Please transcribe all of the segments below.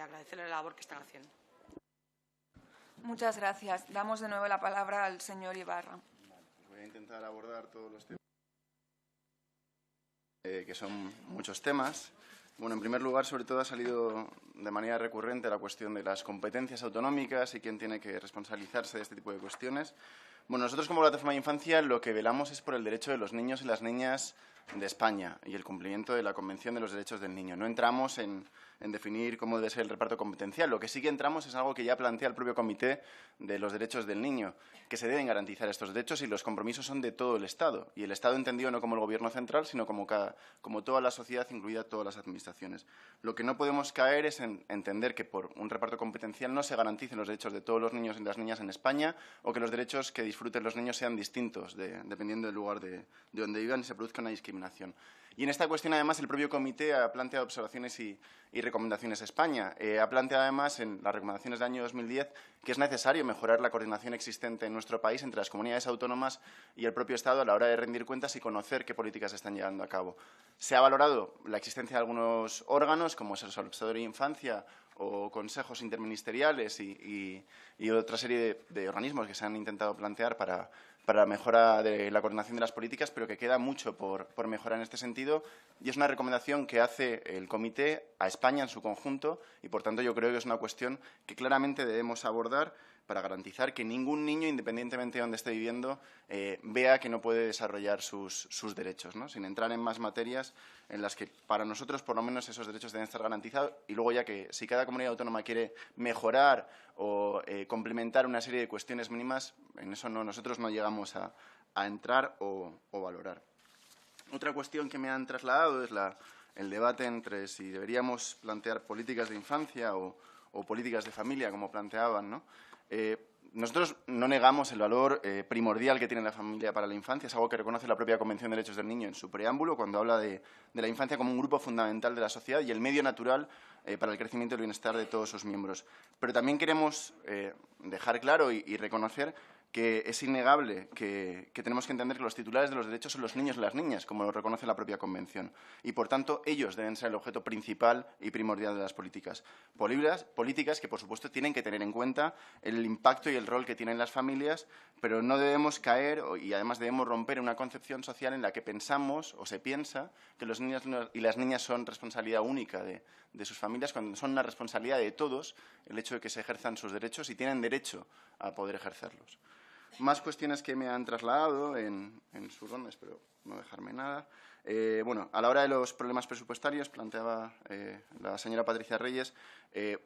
agradecerle la labor que están haciendo. Muchas gracias. Damos de nuevo la palabra al señor Ibarra. Voy a intentar abordar todos los temas, que son muchos temas. Bueno, en primer lugar, sobre todo, ha salido de manera recurrente la cuestión de las competencias autonómicas y quién tiene que responsabilizarse de este tipo de cuestiones. Bueno, nosotros como Plataforma de Infancia lo que velamos es por el derecho de los niños y las niñas de España y el cumplimiento de la Convención de los Derechos del Niño. No entramos en definir cómo debe ser el reparto competencial. Lo que sí que entramos es algo que ya plantea el propio Comité de los Derechos del Niño, que se deben garantizar estos derechos y los compromisos son de todo el Estado. Y el Estado entendido no como el Gobierno central, sino como toda la sociedad, incluida todas las administraciones. Lo que no podemos caer es en entender que por un reparto competencial no se garanticen los derechos de todos los niños y las niñas en España o que los derechos que disfruten los niños sean distintos dependiendo del lugar de donde vivan y se produzca una discriminación. Y en esta cuestión, además, el propio Comité ha planteado observaciones y recomendaciones a España. Ha planteado, además, en las recomendaciones del año 2010, que es necesario mejorar la coordinación existente en nuestro país entre las comunidades autónomas y el propio Estado a la hora de rendir cuentas y conocer qué políticas se están llevando a cabo. Se ha valorado la existencia de algunos órganos, como es el Observatorio de Infancia o consejos interministeriales y otra serie de organismos que se han intentado plantear para la mejora de la coordinación de las políticas, pero que queda mucho por mejorar en este sentido y es una recomendación que hace el Comité a España en su conjunto y, por tanto, yo creo que es una cuestión que claramente debemos abordar para garantizar que ningún niño, independientemente de dónde esté viviendo, vea que no puede desarrollar sus derechos, ¿no? Sin entrar en más materias en las que, para nosotros, por lo menos, esos derechos deben estar garantizados. Y luego, ya que si cada comunidad autónoma quiere mejorar o complementar una serie de cuestiones mínimas, en eso nosotros no llegamos a entrar o valorar. Otra cuestión que me han trasladado es el debate entre si deberíamos plantear políticas de infancia o políticas de familia, como planteaban, ¿no? Nosotros no negamos el valor primordial que tiene la familia para la infancia. Es algo que reconoce la propia Convención de Derechos del Niño en su preámbulo, cuando habla de la infancia como un grupo fundamental de la sociedad y el medio natural para el crecimiento y el bienestar de todos sus miembros. Pero también queremos dejar claro y reconocer que es innegable que tenemos que entender que los titulares de los derechos son los niños y las niñas, como lo reconoce la propia Convención. Y, por tanto, ellos deben ser el objeto principal y primordial de las políticas. Políticas que, por supuesto, tienen que tener en cuenta el impacto y el rol que tienen las familias, pero no debemos caer y, además, debemos romper una concepción social en la que pensamos o se piensa que los niños y las niñas son responsabilidad única de sus familias, cuando son una responsabilidad de todos el hecho de que se ejerzan sus derechos y tienen derecho a poder ejercerlos. Más cuestiones que me han trasladado en su ronda, espero no dejarme nada. Bueno, a la hora de los problemas presupuestarios, planteaba la señora Patricia Reyes,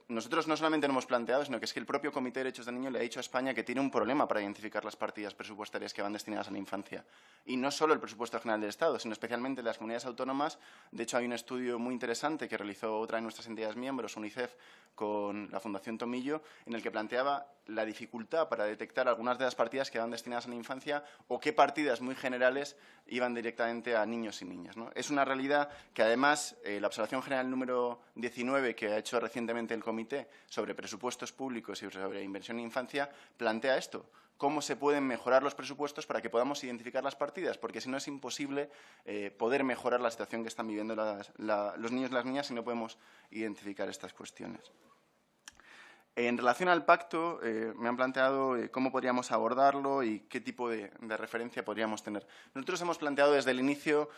nosotros no solamente lo hemos planteado, sino que es que el propio Comité de Derechos del Niño le ha dicho a España que tiene un problema para identificar las partidas presupuestarias que van destinadas a la infancia. Y no solo el presupuesto general del Estado, sino especialmente de las comunidades autónomas. De hecho, hay un estudio muy interesante que realizó otra de nuestras entidades miembros, UNICEF, con la Fundación Tomillo, en el que planteaba la dificultad para detectar algunas de las partidas que van destinadas a la infancia o qué partidas muy generales iban directamente a niños y niñas, ¿no? Es una realidad que, además, la observación general número 19 que ha hecho recientemente el Comité sobre presupuestos públicos y sobre inversión en infancia plantea esto. ¿Cómo se pueden mejorar los presupuestos para que podamos identificar las partidas? Porque si no es imposible poder mejorar la situación que están viviendo los niños y las niñas si no podemos identificar estas cuestiones. En relación al pacto, me han planteado cómo podríamos abordarlo y qué tipo de referencia podríamos tener. Nosotros hemos planteado desde el inicio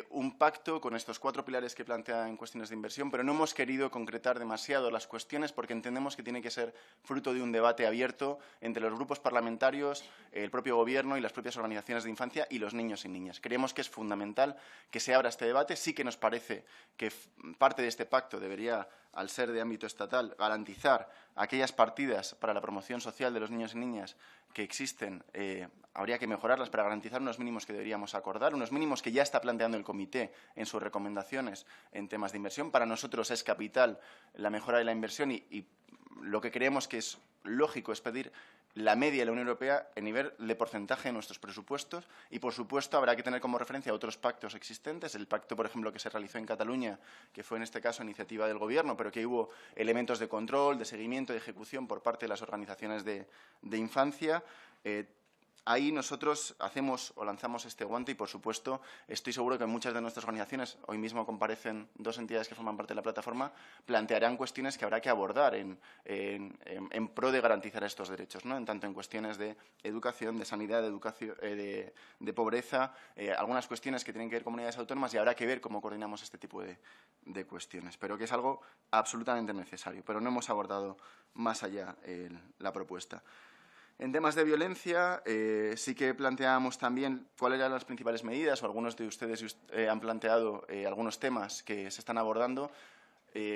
un pacto con estos 4 pilares que plantea en cuestiones de inversión, pero no hemos querido concretar demasiado las cuestiones porque entendemos que tiene que ser fruto de un debate abierto entre los grupos parlamentarios, el propio Gobierno y las propias organizaciones de infancia y los niños y niñas. Creemos que es fundamental que se abra este debate. Sí que nos parece que parte de este pacto debería, al ser de ámbito estatal, garantizar aquellas partidas para la promoción social de los niños y niñas que existen, habría que mejorarlas para garantizar unos mínimos que deberíamos acordar, unos mínimos que ya está planteando el Comité en sus recomendaciones en temas de inversión. Para nosotros es capital la mejora de la inversión y lo que creemos que es lógico es pedir la media de la Unión Europea en nivel de porcentaje de nuestros presupuestos y, por supuesto, habrá que tener como referencia otros pactos existentes. El pacto, por ejemplo, que se realizó en Cataluña, que fue en este caso iniciativa del Gobierno, pero que hubo elementos de control, de seguimiento, de ejecución por parte de las organizaciones de infancia. ahí nosotros hacemos o lanzamos este guante y, por supuesto, estoy seguro que muchas de nuestras organizaciones, hoy mismo comparecen 2 entidades que forman parte de la plataforma, plantearán cuestiones que habrá que abordar en pro de garantizar estos derechos, ¿no? Tanto en cuestiones de educación, de sanidad, de pobreza, algunas cuestiones que tienen que ver con comunidades autónomas, y habrá que ver cómo coordinamos este tipo de cuestiones. Pero que es algo absolutamente necesario, pero no hemos abordado más allá la propuesta. En temas de violencia, sí que planteábamos también cuáles eran las principales medidas, o algunos de ustedes han planteado algunos temas que se están abordando,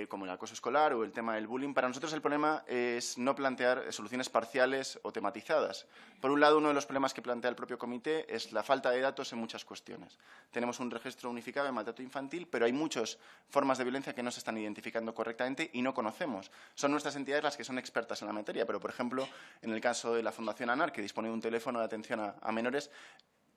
como el acoso escolar o el tema del bullying. Para nosotros el problema es no plantear soluciones parciales o tematizadas. Por un lado, uno de los problemas que plantea el propio comité es la falta de datos en muchas cuestiones. Tenemos un registro unificado de maltrato infantil, pero hay muchas formas de violencia que no se están identificando correctamente y no conocemos. Son nuestras entidades las que son expertas en la materia, pero, por ejemplo, en el caso de la Fundación ANAR, que dispone de un teléfono de atención a menores,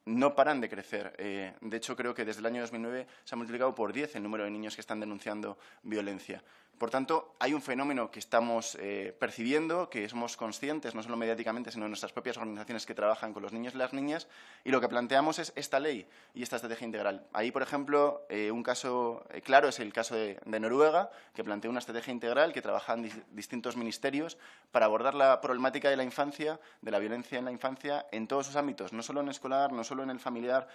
no paran de crecer. De hecho, creo que desde el año 2009 se ha multiplicado por 10 el número de niños que están denunciando violencia. Por tanto, hay un fenómeno que estamos percibiendo, que somos conscientes, no solo mediáticamente, sino en nuestras propias organizaciones que trabajan con los niños y las niñas, y lo que planteamos es esta ley y esta estrategia integral. Ahí, por ejemplo, un caso claro es el caso de Noruega, que plantea una estrategia integral que trabajan distintos ministerios para abordar la problemática de la infancia, de la violencia en la infancia, en todos sus ámbitos, no solo en escolar, no solo en el familiar,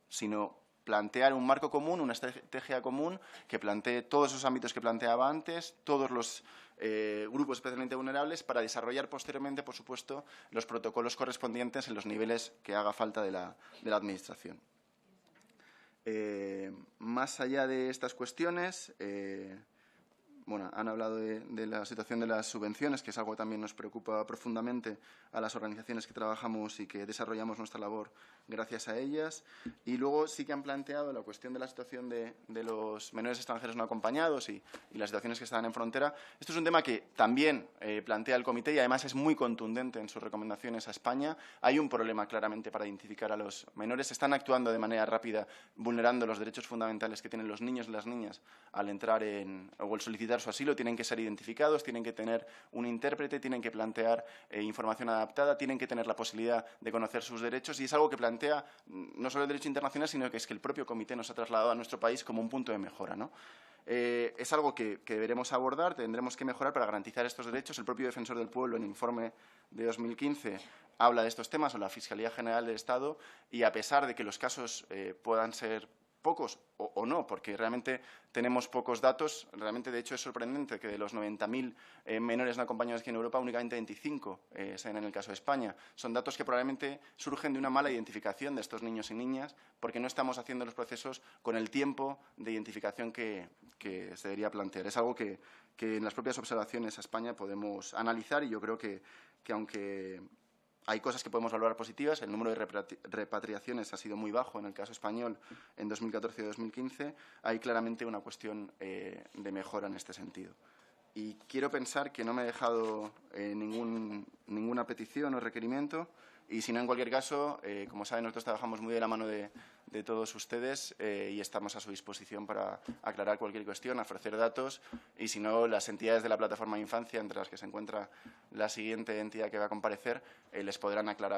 sino plantear un marco común, una estrategia común que plantee todos esos ámbitos que planteaba antes, todos los grupos especialmente vulnerables, para desarrollar posteriormente, por supuesto, los protocolos correspondientes en los niveles que haga falta de la Administración. Más allá de estas cuestiones, bueno, han hablado de la situación de las subvenciones, que es algo que también nos preocupa profundamente a las organizaciones que trabajamos y que desarrollamos nuestra labor gracias a ellas. Y luego sí que han planteado la cuestión de la situación de los menores extranjeros no acompañados y las situaciones que están en frontera. Esto es un tema que también plantea el comité y además es muy contundente en sus recomendaciones a España. Hay un problema claramente para identificar a los menores. Están actuando de manera rápida, vulnerando los derechos fundamentales que tienen los niños y las niñas al entrar o al solicitar su asilo. Tienen que ser identificados, tienen que tener un intérprete, tienen que plantear información adaptada, tienen que tener la posibilidad de conocer sus derechos, y es algo que plantea no solo el derecho internacional, sino que es que el propio comité nos ha trasladado a nuestro país como un punto de mejora, ¿no? Es algo que deberemos abordar, tendremos que mejorar para garantizar estos derechos. El propio Defensor del Pueblo, en el informe de 2015, habla de estos temas, o la Fiscalía General del Estado, y a pesar de que los casos puedan ser pocos o no, porque realmente tenemos pocos datos. Realmente, de hecho, es sorprendente que de los 90.000 menores no acompañados aquí en Europa, únicamente 25 sean en el caso de España. Son datos que probablemente surgen de una mala identificación de estos niños y niñas, porque no estamos haciendo los procesos con el tiempo de identificación que se debería plantear. Es algo que en las propias observaciones a España podemos analizar, y yo creo que aunque hay cosas que podemos valorar positivas, el número de repatriaciones ha sido muy bajo en el caso español en 2014 y 2015, hay claramente una cuestión de mejora en este sentido. Y quiero pensar que no me he dejado ninguna petición o requerimiento, y si no, en cualquier caso, como saben, nosotros trabajamos muy de la mano de todos ustedes y estamos a su disposición para aclarar cualquier cuestión, ofrecer datos, y si no, las entidades de la plataforma de infancia, entre las que se encuentra la siguiente entidad que va a comparecer, les podrán aclarar